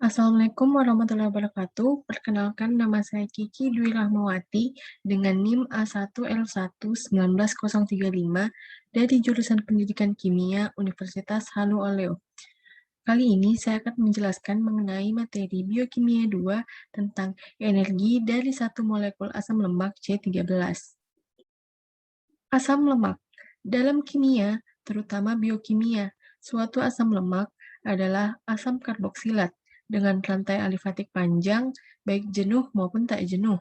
Assalamualaikum warahmatullahi wabarakatuh. Perkenalkan, nama saya Kiki Dwi Rahmawati dengan NIM A1L1 19035 dari jurusan Pendidikan Kimia Universitas Halu Oleo. Kali ini saya akan menjelaskan mengenai materi biokimia 2 tentang energi dari satu molekul asam lemak C13. Asam lemak. Dalam kimia, terutama biokimia, suatu asam lemak adalah asam karboksilat dengan rantai alifatik panjang, baik jenuh maupun tak jenuh.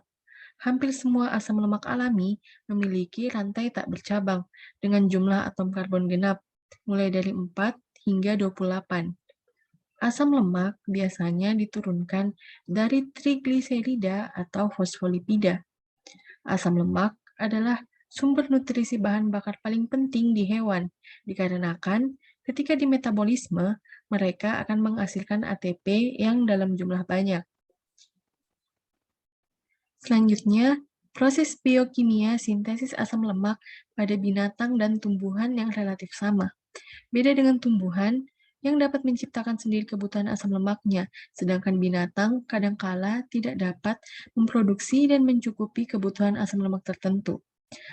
Hampir semua asam lemak alami memiliki rantai tak bercabang dengan jumlah atom karbon genap, mulai dari 4 hingga 28. Asam lemak biasanya diturunkan dari trigliserida atau fosfolipida. Asam lemak adalah sumber nutrisi bahan bakar paling penting di hewan, dikarenakan ketika dimetabolisme, mereka akan menghasilkan ATP yang dalam jumlah banyak. Selanjutnya, proses biokimia sintesis asam lemak pada binatang dan tumbuhan yang relatif sama. Beda dengan tumbuhan, yang dapat menciptakan sendiri kebutuhan asam lemaknya, sedangkan binatang kadangkala tidak dapat memproduksi dan mencukupi kebutuhan asam lemak tertentu.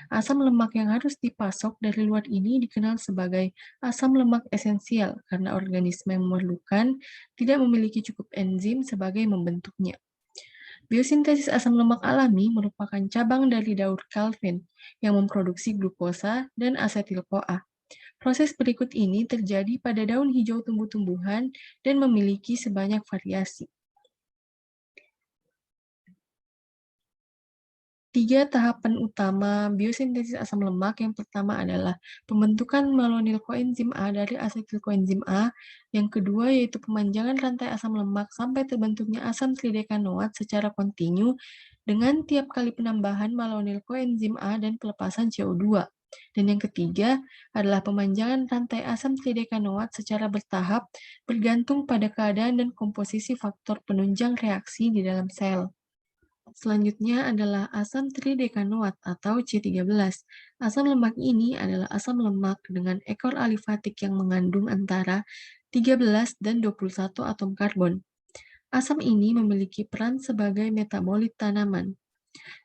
Asam lemak yang harus dipasok dari luar ini dikenal sebagai asam lemak esensial karena organisme yang memerlukan tidak memiliki cukup enzim sebagai membentuknya. Biosintesis asam lemak alami merupakan cabang dari daur Calvin yang memproduksi glukosa dan asetil-CoA. Proses berikut ini terjadi pada daun hijau tumbuh-tumbuhan dan memiliki sebanyak variasi. 3 tahapan utama biosintesis asam lemak. Yang pertama adalah pembentukan malonyl koenzim A dari asetil koenzim A. Yang kedua yaitu pemanjangan rantai asam lemak sampai terbentuknya asam tridekanoat secara kontinu dengan tiap kali penambahan malonyl koenzim A dan pelepasan CO2. Dan yang ketiga adalah pemanjangan rantai asam tridekanoat secara bertahap bergantung pada keadaan dan komposisi faktor penunjang reaksi di dalam sel. Selanjutnya adalah asam tridekanoat atau C13. Asam lemak ini adalah asam lemak dengan ekor alifatik yang mengandung antara 13 dan 21 atom karbon. Asam ini memiliki peran sebagai metabolit tanaman.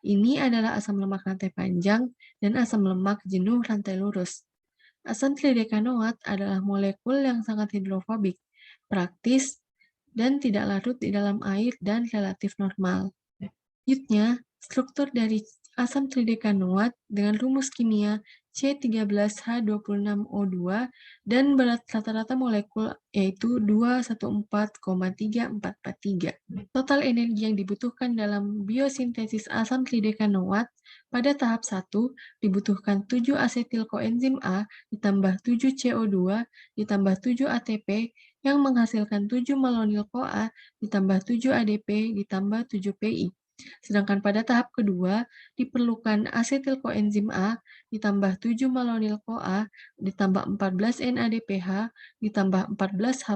Ini adalah asam lemak rantai panjang dan asam lemak jenuh rantai lurus. Asam tridekanoat adalah molekul yang sangat hidrofobik, praktis, dan tidak larut di dalam air dan relatif normal. Selanjutnya, struktur dari asam tridekanoat dengan rumus kimia C13H26O2 dan berat rata-rata molekul yaitu 214,3443. Total energi yang dibutuhkan dalam biosintesis asam tridekanoat pada tahap 1 dibutuhkan 7 asetil koenzim A ditambah 7 CO2 ditambah 7 ATP yang menghasilkan 7 malonyl CoA ditambah 7 ADP ditambah 7 PI. Sedangkan pada tahap kedua, diperlukan asetil koenzim A ditambah 7 malonyl CoA ditambah 14 NADPH ditambah 14 H+,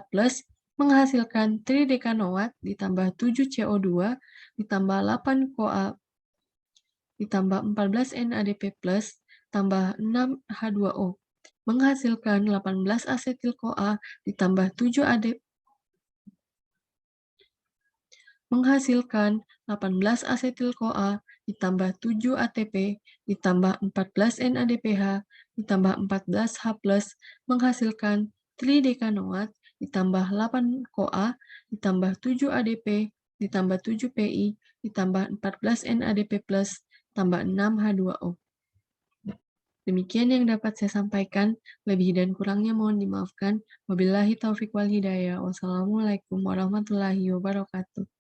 menghasilkan tridekanoat ditambah 7 CO2 ditambah 8 CoA ditambah 14 NADP+, tambah 6 H2O, menghasilkan 18 asetil CoA ditambah 7 ADP menghasilkan 18 asetil-CoA ditambah 7 ATP ditambah 14 NADPH ditambah 14 H+, menghasilkan tridekanoat ditambah 8 CoA ditambah 7 ADP ditambah 7 PI ditambah 14 NADP+, tambah 6 H2O. Demikian yang dapat saya sampaikan, lebih dan kurangnya mohon dimaafkan. Wabillahi taufiq wal hidayah. Wassalamualaikum warahmatullahi wabarakatuh.